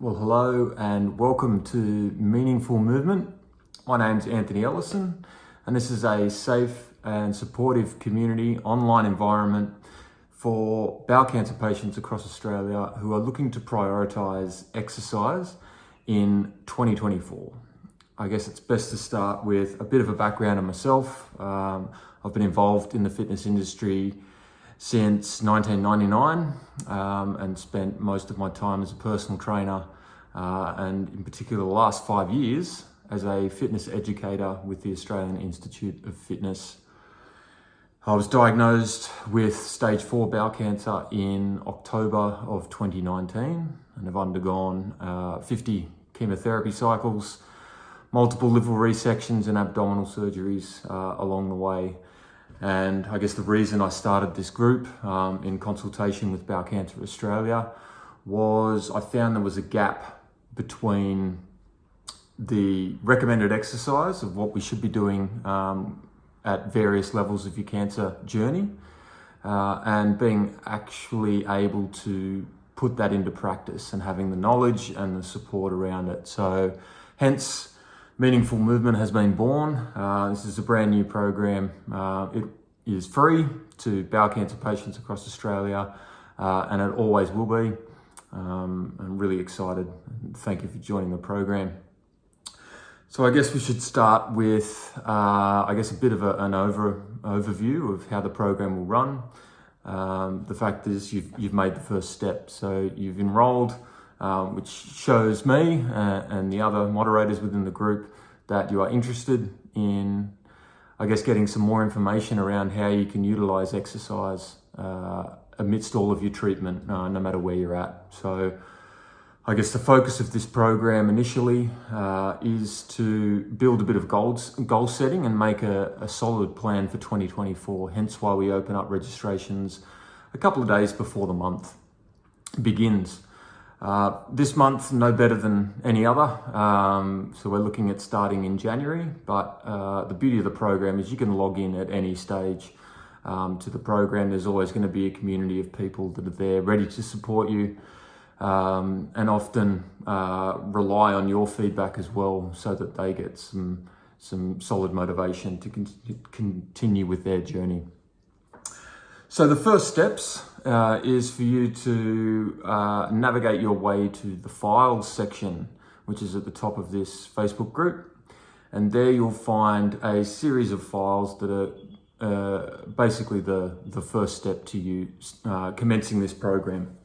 Well, hello and welcome to Meaningful Movement. My name's Anthony Ellison, and this is a safe and supportive community online environment for bowel cancer patients across Australia who are looking to prioritise exercise in 2024. I guess it's best to start with a bit of a background on myself. I've been involved in the fitness industry since 1999 and spent most of my time as a personal trainer and in particular the last 5 years as a fitness educator with the Australian Institute of Fitness. I was diagnosed with stage 4 bowel cancer in October of 2019 and have undergone 50 chemotherapy cycles, multiple liver resections and abdominal surgeries along the way. And I guess the reason I started this group in consultation with Bowel Cancer Australia was I found there was a gap between the recommended exercise of what we should be doing at various levels of your cancer journey and being actually able to put that into practice and having the knowledge and the support around it. So hence, Meaningful Movement has been born. This is a brand new program. It is free to bowel cancer patients across Australia, and it always will be. I'm really excited. Thank you for joining the program. So I guess we should start with, a bit of an overview of how the program will run. The fact is you've made the first step. So you've enrolled, which shows me and the other moderators within the group that you are interested in, getting some more information around how you can utilize exercise amidst all of your treatment, no matter where you're at. So I guess the focus of this program initially is to build a bit of goal setting and make a solid plan for 2024, hence why we open up registrations a couple of days before the month begins. This month, no better than any other. So we're looking at starting in January, but the beauty of the program is you can log in at any stage to the program. There's always going to be a community of people that are there ready to support you and often rely on your feedback as well so that they get some solid motivation to continue with their journey. So the first steps is for you to navigate your way to the files section, which is at the top of this Facebook group. And there you'll find a series of files that are basically the first step to you commencing this program.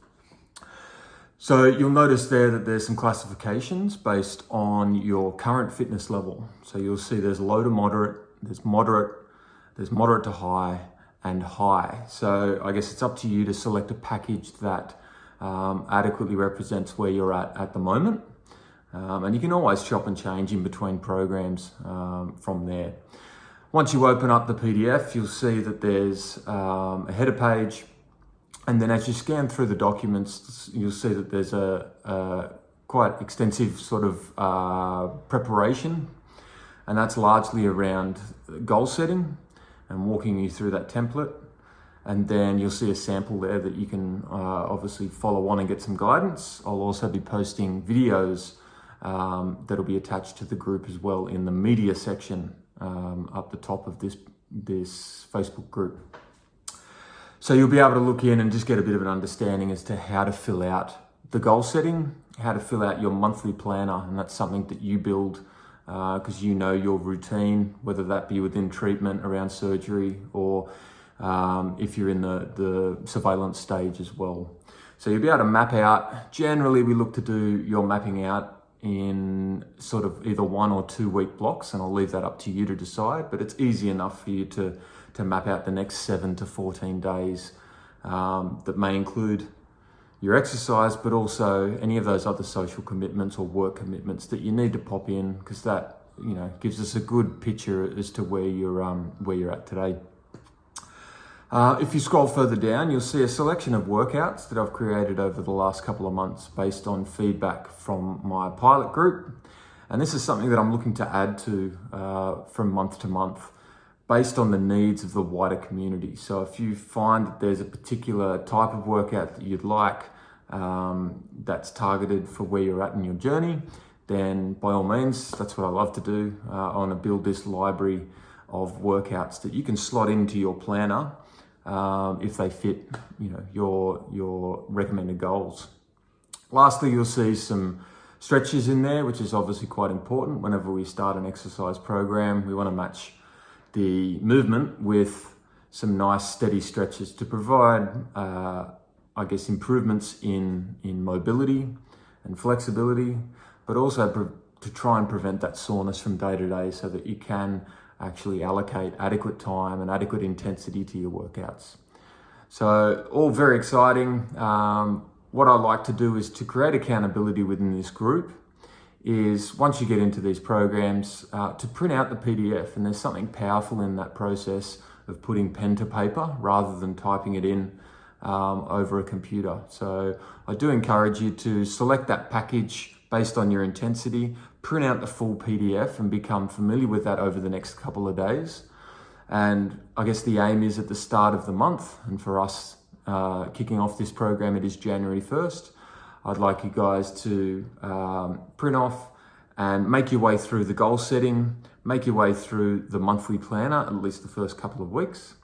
So you'll notice there that there's some classifications based on your current fitness level. So you'll see there's low to moderate, there's moderate to high, and high. So I guess it's up to you to select a package that adequately represents where you're at the moment. And you can always chop and change in between programs from there. Once you open up the PDF, you'll see that there's a header page. And then as you scan through the documents, you'll see that there's a quite extensive sort of preparation. And that's largely around goal setting and walking you through that template. And then you'll see a sample there that you can obviously follow on and get some guidance. I'll also be posting videos that'll be attached to the group as well in the media section up the top of this Facebook group. So you'll be able to look in and just get a bit of an understanding as to how to fill out the goal setting, how to fill out your monthly planner, and that's something that you build because you know your routine, whether that be within treatment, around surgery, or if you're in the surveillance stage as well. So you'll be able to map out. Generally, we look to do your mapping out in sort of either 1 or 2 week blocks, and I'll leave that up to you to decide, but it's easy enough for you to map out the next 7 to 14 days that may include your exercise, but also any of those other social commitments or work commitments that you need to pop in, because that gives us a good picture as to where you're at today. If you scroll further down, you'll see a selection of workouts that I've created over the last couple of months based on feedback from my pilot group, and this is something that I'm looking to add to from month to month, based on the needs of the wider community. So if you find that there's a particular type of workout that you'd like, that's targeted for where you're at in your journey, then by all means, that's what I love to do. I want to build this library of workouts that you can slot into your planner if they fit, your recommended goals. Lastly, you'll see some stretches in there, which is obviously quite important. Whenever we start an exercise program, we want to match the movement with some nice steady stretches to provide, improvements in mobility and flexibility, but also to try and prevent that soreness from day to day so that you can actually allocate adequate time and adequate intensity to your workouts. So all very exciting. What I like to do is to create accountability within this group is once you get into these programs to print out the PDF, and there's something powerful in that process of putting pen to paper rather than typing it in over a computer. So I do encourage you to select that package based on your intensity, print out the full PDF and become familiar with that over the next couple of days. And I guess the aim is at the start of the month, and for us kicking off this program, it is January 1st. I'd like you guys to print off and make your way through the goal setting, make your way through the monthly planner, at least the first couple of weeks,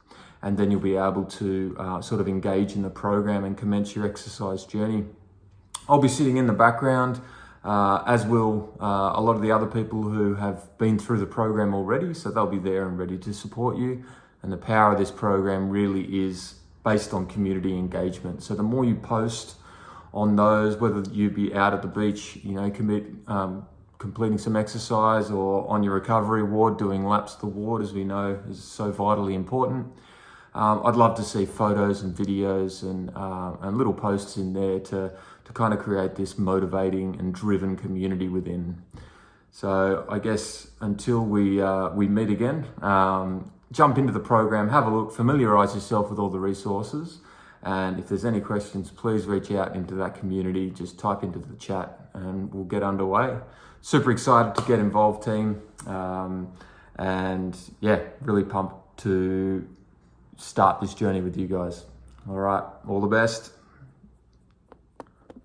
and then you'll be able to sort of engage in the program and commence your exercise journey. I'll be sitting in the background, as will a lot of the other people who have been through the program already, so they'll be there and ready to support you. And the power of this program really is based on community engagement. So the more you post on those, whether you be out at the beach, completing some exercise, or on your recovery ward doing laps of the ward, as we know is so vitally important. I'd love to see photos and videos and little posts in there to kind of create this motivating and driven community within. So I guess until we meet again, jump into the program, have a look, familiarise yourself with all the resources. And if there's any questions, please reach out into that community. Just type into the chat and we'll get underway. Super excited to get involved, team. And yeah, really pumped to start this journey with you guys. All right, all the best.